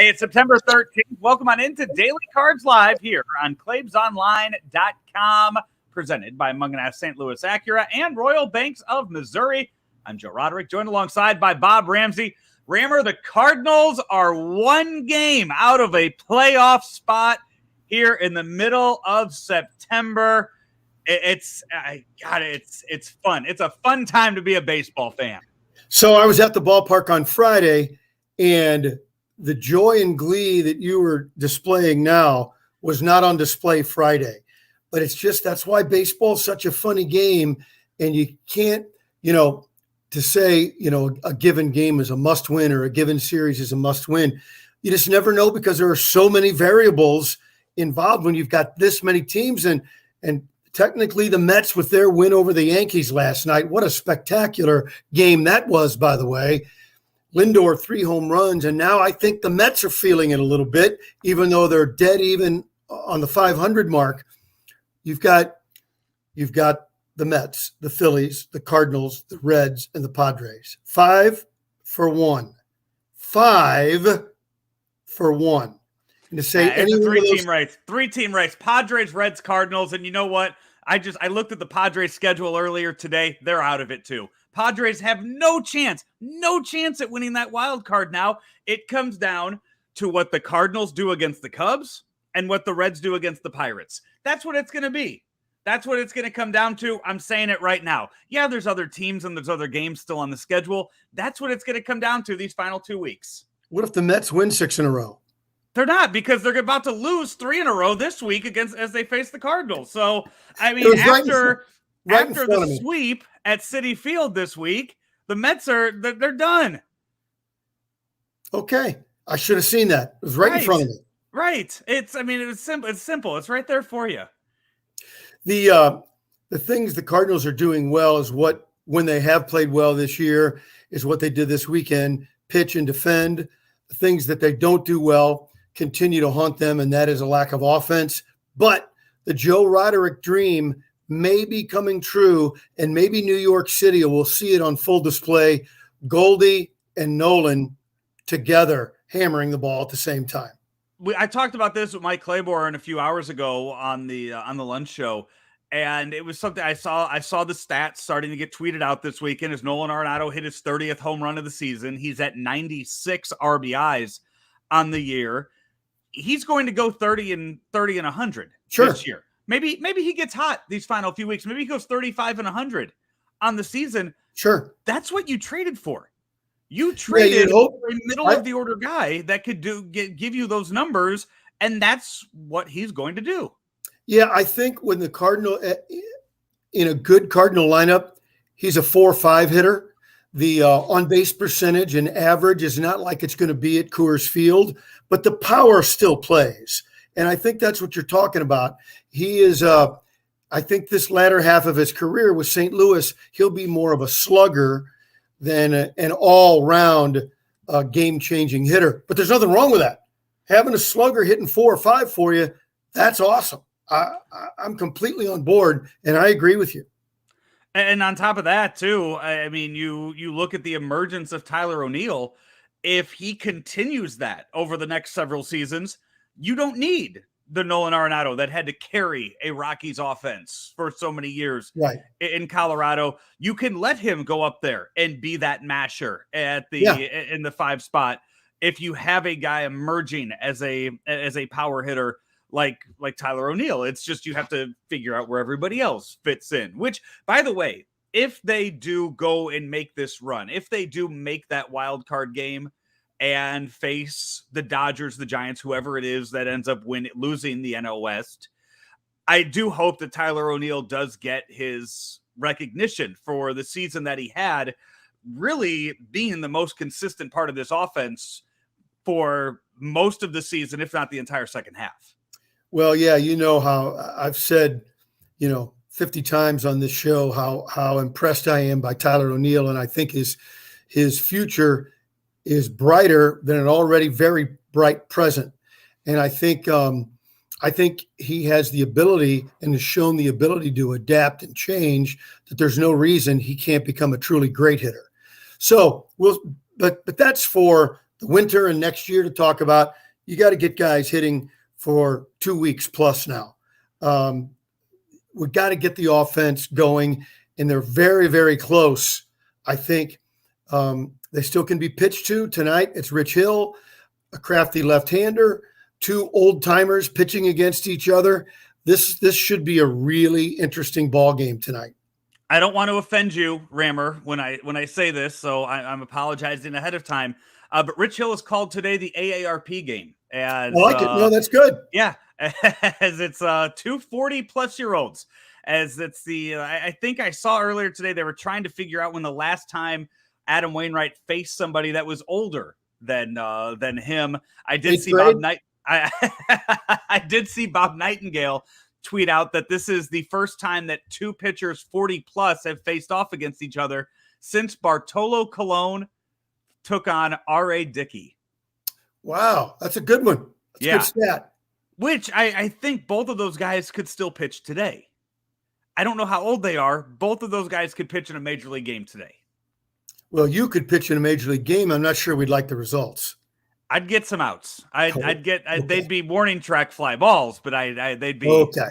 Hey, it's September 13th. Welcome on into Daily Cards Live here on ClaibsOnline.com, presented by Mungenast St. Louis Acura and Royal Banks of Missouri. I'm Joe Roderick, joined alongside by Bob Ramsey. Rammer, the Cardinals are one game out of a playoff spot here in the middle of September. It's fun. It's a fun time to be a baseball fan. So I was at the ballpark on Friday, and the joy and glee that you were displaying now was not on display Friday. But it's just, that's why baseball is such a funny game. And you can't, to say, a given game is a must win or a given series is a must win. You just never know because there are so many variables involved when you've got this many teams. And technically the Mets with their win over the Yankees last night, what a spectacular game that was, by the way. Lindor 3 home runs, and now I think the Mets are feeling it a little bit, even though they're dead even on the 500 mark. You've got the Mets, the Phillies, the Cardinals, the Reds, and the Padres. 5 for 1. 5 for 1. And to say it's a three-team race. Padres, Reds, Cardinals, and you know what? I looked at the Padres schedule earlier today. They're out of it too. Padres have no chance at winning that wild card now. It comes down to what the Cardinals do against the Cubs and what the Reds do against the Pirates. That's what it's going to be. That's what it's going to come down to. I'm saying it right now. Yeah, there's other teams and there's other games still on the schedule. That's what it's going to come down to these final 2 weeks. What if the Mets win 6 in a row? They're not, because they're about to lose 3 in a row this week as they face the Cardinals. So, I mean, after the sweep at Citi Field this week, the Mets they're done. Okay. I should have seen that. It was right in front of me. Right. It's simple. It's simple. It's right there for you. The things the Cardinals are doing well is when they have played well this year is what they did this weekend, pitch and defend. The things that they don't do well continue to haunt them, and that is a lack of offense. But the Joe Roderick dream may be coming true, and maybe New York City will see it on full display. Goldie and Nolan together hammering the ball at the same time. I talked about this with Mike Claiborne a few hours ago on the lunch show, and it was something I saw the stats starting to get tweeted out this weekend as Nolan Arenado hit his 30th home run of the season. He's at 96 RBIs on the year. He's going to go 30 and 100 this year. Maybe he gets hot these final few weeks. Maybe he goes 35 and 100 on the season. Sure. That's what you traded for. You traded for a middle of the order guy that could give you those numbers, and that's what he's going to do. Yeah, I think when the Cardinal in a good Cardinal lineup, he's a 4-5 hitter. The on-base percentage and average is not like it's going to be at Coors Field, but the power still plays. And I think that's what you're talking about. He is, I think this latter half of his career with St. Louis, he'll be more of a slugger than an all-round game-changing hitter. But there's nothing wrong with that. Having a slugger hitting 4 or 5 for you, that's awesome. I'm completely on board, and I agree with you. And on top of that, too, I mean, you look at the emergence of Tyler O'Neill. If he continues that over the next several seasons, you don't need the Nolan Arenado that had to carry a Rockies offense for so many years in Colorado. You can let him go up there and be that masher in the 5 spot. If you have a guy emerging as a power hitter like Tyler O'Neill, it's just you have to figure out where everybody else fits in. Which, by the way, if they do go and make this run, if they do make that wild card game and face the Dodgers, the Giants, whoever it is that ends up losing the NL West, I do hope that Tyler O'Neill does get his recognition for the season that he had, really being the most consistent part of this offense for most of the season, if not the entire second half. Well, yeah, you know how I've said, 50 times on this show how impressed I am by Tyler O'Neill, and I think his future is brighter than an already very bright present. And I think he has the ability and has shown the ability to adapt and change, that there's no reason he can't become a truly great hitter. So but that's for the winter and next year to talk about. You got to get guys hitting for 2 weeks plus now. We got to get the offense going, and they're very, very close. I think they still can be pitched to tonight. It's Rich Hill, a crafty left-hander, two old-timers pitching against each other. This should be a really interesting ball game tonight. I don't want to offend you, Rammer, when I say this, so I'm apologizing ahead of time. But Rich Hill is called today the AARP game. As, I like it. No, that's good. Yeah, as it's 240-plus-year-olds. As it's I think I saw earlier today they were trying to figure out when the last time Adam Wainwright faced somebody that was older than him. I did see I did see Bob Nightingale tweet out that this is the first time that two pitchers 40-plus have faced off against each other since Bartolo Colon took on R.A. Dickey. Wow, that's a good one. That's a good stat. Which I think both of those guys could still pitch today. I don't know how old they are. Both of those guys could pitch in a major league game today. Well, you could pitch in a major league game. I'm not sure we'd like the results. I'd get some outs. They'd be warning track fly balls, but they'd be okay.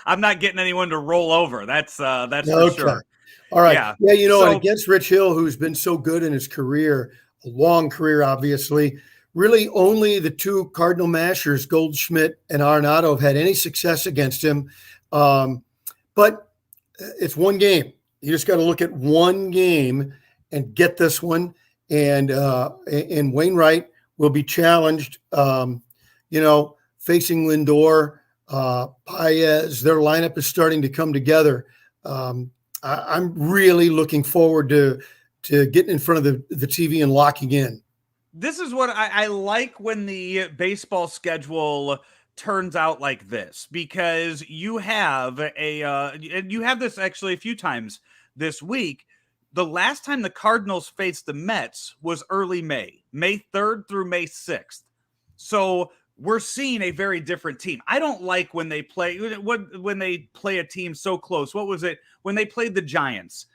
I'm not getting anyone to roll over. That's for sure. All right. Yeah. And against Rich Hill, who's been so good in his career, a long career, obviously, really only the two Cardinal mashers, Goldschmidt and Arenado, have had any success against him. But it's one game. You just got to look at one game and get this one. And Wainwright will be challenged, facing Lindor, Paez. Their lineup is starting to come together. I'm really looking forward to getting in front of the TV and locking in. This is what I like when the baseball schedule turns out like this, because you have and you have this actually a few times this week. The last time the Cardinals faced the Mets was early May 3rd through May 6th. So we're seeing a very different team. I don't like when they play a team so close. What was it when they played the Giants?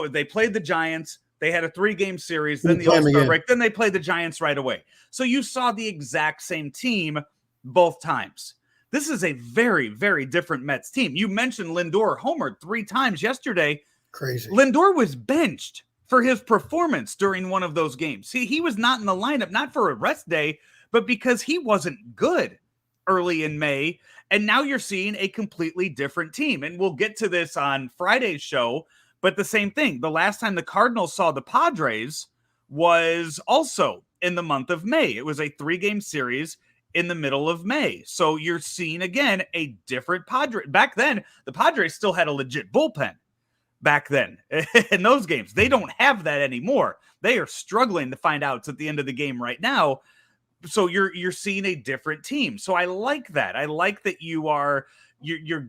They played the Giants. They had a 3-game series, then the All-Star break, then they played the Giants right away. So you saw the exact same team both times. This is a very, very different Mets team. You mentioned Lindor homered 3 times yesterday. Crazy. Lindor was benched for his performance during one of those games. He was not in the lineup, not for a rest day, but because he wasn't good early in May. And now you're seeing a completely different team. And we'll get to this on Friday's show, but the same thing. The last time the Cardinals saw the Padres was also in the month of May. It was a 3-game series in the middle of May. So you're seeing, again, a different Padres. Back then, the Padres still had a legit bullpen. Back then in those games, they don't have that anymore. They are struggling to find outs at the end of the game right now. So you're seeing a different team. So I like that. I like that you're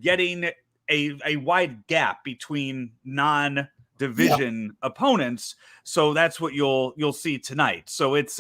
getting a wide gap between non-division opponents. So that's what you'll see tonight. So it's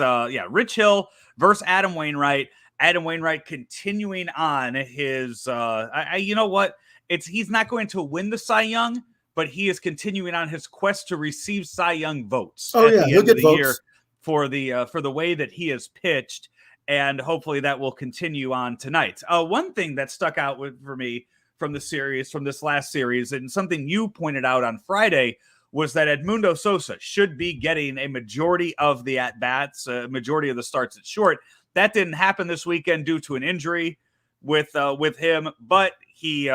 Rich Hill versus Adam Wainwright. Adam Wainwright continuing on his you know what? He's not going to win the Cy Young, but he is continuing on his quest to receive Cy Young votes at the end of the year for the way that he has pitched, and hopefully that will continue on tonight. One thing that stuck out for me from this last series, and something you pointed out on Friday, was that Edmundo Sosa should be getting a majority of the at-bats, majority of the starts at short. That didn't happen this weekend due to an injury with him, but he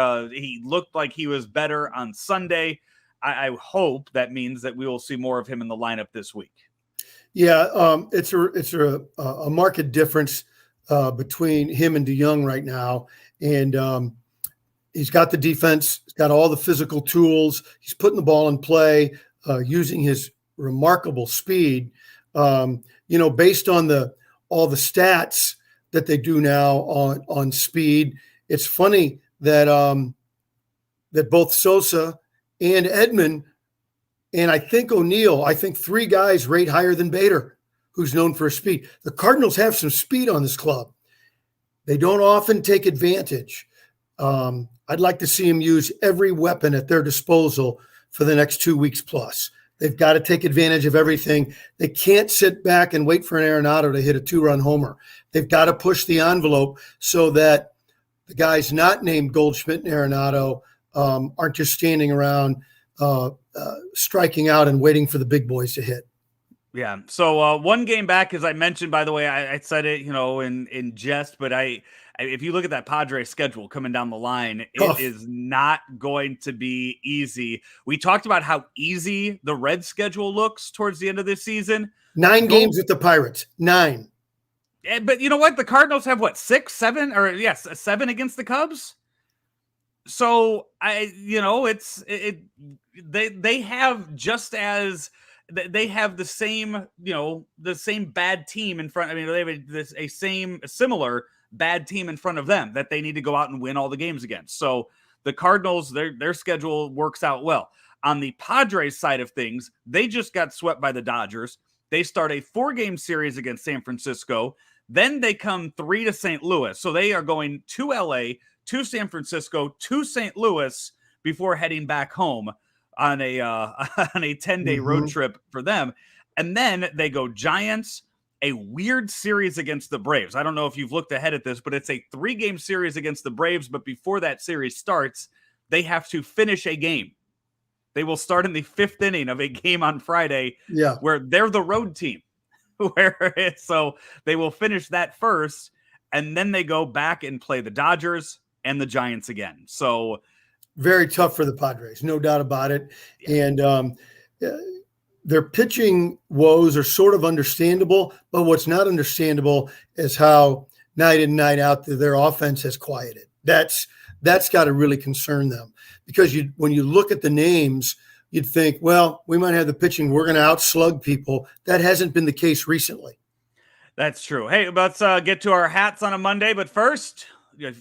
looked like he was better on Sunday. I hope that means that we will see more of him in the lineup this week. Yeah, it's a marked difference between him and DeYoung right now, and he's got the defense, he's got all the physical tools, he's putting the ball in play, using his remarkable speed. Based on all the stats that they do now on speed, it's funny that that both Sosa and Edman, and I think O'Neill, 3 guys rate higher than Bader, who's known for his speed. The Cardinals have some speed on this club. They don't often take advantage. I'd like to see them use every weapon at their disposal for the next 2 weeks plus. They've got to take advantage of everything. They can't sit back and wait for an Arenado to hit a 2-run homer. They've got to push the envelope so that the guys not named Goldschmidt and Arenado aren't just standing around striking out and waiting for the big boys to hit. Yeah. So one game back, as I mentioned, by the way, I said it, in jest, but if you look at that Padres schedule coming down the line, it is not going to be easy. We talked about how easy the Reds schedule looks towards the end of this season. 9 games with the Pirates. 9. But you know what? The Cardinals have 6, 7, or yes, 7 against the Cubs. So they have just as they have the same, the same bad team in front. I mean, they have a similar bad team in front of them that they need to go out and win all the games against. So the Cardinals, their schedule works out well. On the Padres side of things, they just got swept by the Dodgers. They start a 4-game series against San Francisco. Then they come 3 to St. Louis. So they are going to LA, to San Francisco, to St. Louis before heading back home on a 10-day road trip for them. And then they go Giants, a weird series against the Braves. I don't know if you've looked ahead at this, but it's a 3-game series against the Braves. But before that series starts, they have to finish a game. They will start in the 5th inning of a game on Friday where they're the road team. So they will finish that first, and then they go back and play the Dodgers and the Giants again. So very tough for the Padres, no doubt about it. And their pitching woes are sort of understandable, but what's not understandable is how night in, night out their offense has quieted. That's got to really concern them, because when you look at the names, you'd think, well, we might have the pitching. We're going to outslug people. That hasn't been the case recently. That's true. Hey, let's get to our hats on a Monday. But first,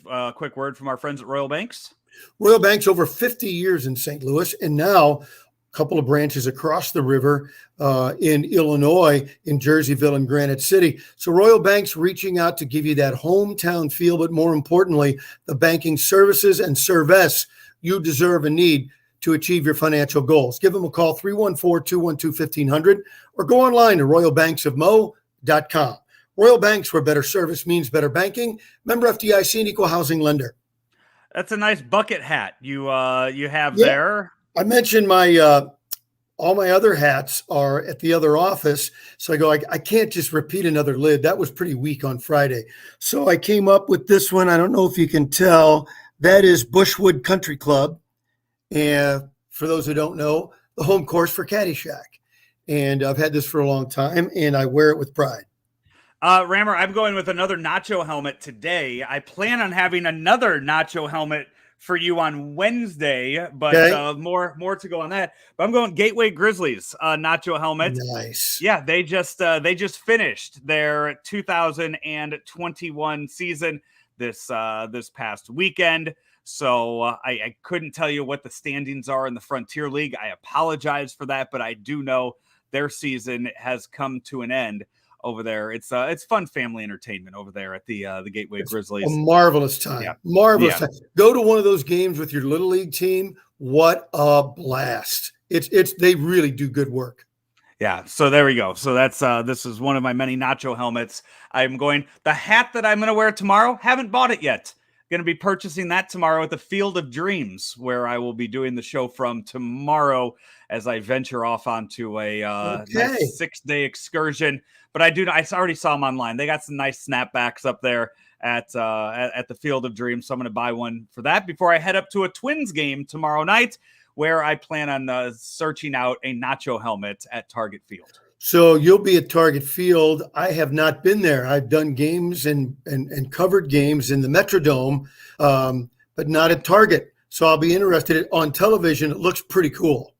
a quick word from our friends at Royal Banks. Royal Banks, over 50 years in St. Louis, and now a couple of branches across the river in Illinois, in Jerseyville and Granite City. So Royal Banks reaching out to give you that hometown feel, but more importantly, the banking services and service you deserve and need to achieve your financial goals. Give them a call, 314-212-1500, or go online to royalbanksofmo.com. Royal Banks, where better service means better banking. Member FDIC and equal housing lender. That's a nice bucket hat you have there. I mentioned my all my other hats are at the other office. So I go, I can't just repeat another lid. That was pretty weak on Friday. So I came up with this one. I don't know if you can tell. That is Bushwood Country Club. And for those who don't know, the home course for Caddyshack. And I've had this for a long time, and I wear it with pride. Rammer, I'm going with another Nacho helmet today. I plan on having another Nacho helmet for you on Wednesday, but more to go on that. But I'm going Gateway Grizzlies Nacho helmet. Nice. Yeah, they just finished their 2021 season this past weekend. So I couldn't tell you what the standings are in the Frontier League. I apologize for that, but I do know their season has come to an end over there. It's fun family entertainment over there at the Gateway Grizzlies. A marvelous time. Yeah. Marvelous time. Go to one of those games with your little league team. What a blast. They really do good work. Yeah, so there we go. So that's this is one of my many Nacho helmets. The hat that I'm going to wear tomorrow, haven't bought it yet. Going to be purchasing that tomorrow at the Field of Dreams, where I will be doing the show from tomorrow as I venture off onto a nice 6-day excursion. But I already saw them online. They got some nice snapbacks up there at the Field of Dreams. So I'm going to buy one for that before I head up to a Twins game tomorrow night, where I plan on searching out a Nacho helmet at Target Field. So you'll be at Target Field. I have not been there. I've done games and covered games in the Metrodome, but not at Target. So I'll be interested on television. It looks pretty cool.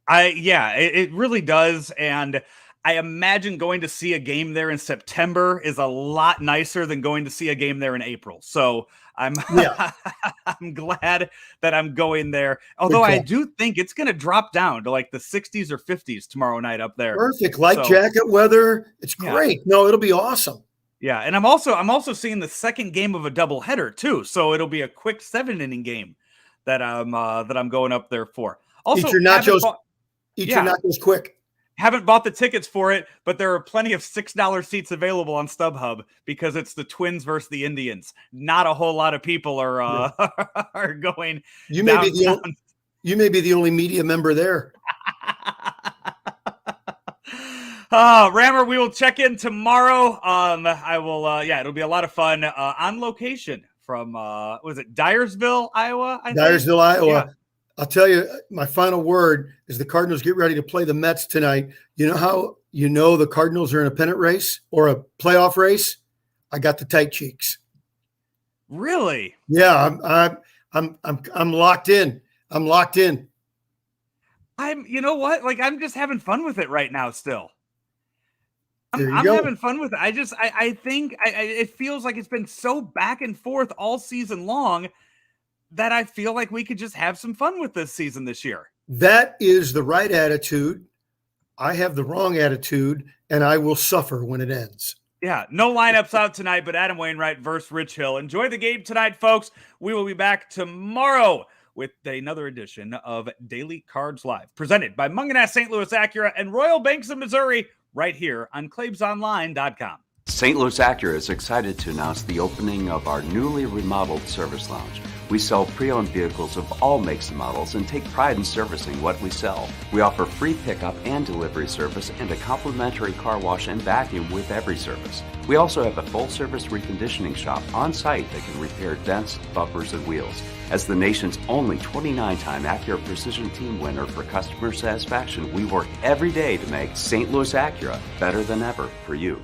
It really does. And I imagine going to see a game there in September is a lot nicer than going to see a game there in April. So I'm glad that I'm going there. Although I do think it's going to drop down to like the 60s or 50s tomorrow night up there. Perfect. Light jacket weather. It's great. No, it'll be awesome. Yeah. And I'm also seeing the second game of a doubleheader too. So it'll be a quick 7-inning game that I'm going up there for. Also, eat your nachos. Eat your nachos quick. Haven't bought the tickets for it, but there are plenty of $6 seats available on StubHub because it's the Twins versus the Indians. Not a whole lot of people are are going. You may be the only media member there. Rammer, we will check in tomorrow. I will. It'll be a lot of fun on location from was it Dyersville, Iowa? Dyersville, Iowa. Yeah. I'll tell you, my final word is the Cardinals get ready to play the Mets tonight. You know how the Cardinals are in a pennant race or a playoff race? I got the tight cheeks. Really? Yeah, I'm locked in. I'm locked in. You know what? Like, I'm just having fun with it right now still. I'm having fun with it. I think it feels like it's been so back and forth all season long that I feel like we could just have some fun with this season this year. That is the right attitude. I have the wrong attitude, and I will suffer when it ends. Yeah, no lineups out tonight, but Adam Wainwright versus Rich Hill. Enjoy the game tonight, folks. We will be back tomorrow with another edition of Daily Cards Live, presented by Mungenast St. Louis Acura and Royal Banks of Missouri, right here on ClaibsOnline.com. St. Louis Acura is excited to announce the opening of our newly remodeled service lounge. We sell pre-owned vehicles of all makes and models and take pride in servicing what we sell. We offer free pickup and delivery service and a complimentary car wash and vacuum with every service. We also have a full-service reconditioning shop on site that can repair dents, bumpers, and wheels. As the nation's only 29-time Acura Precision Team winner for customer satisfaction, we work every day to make St. Louis Acura better than ever for you.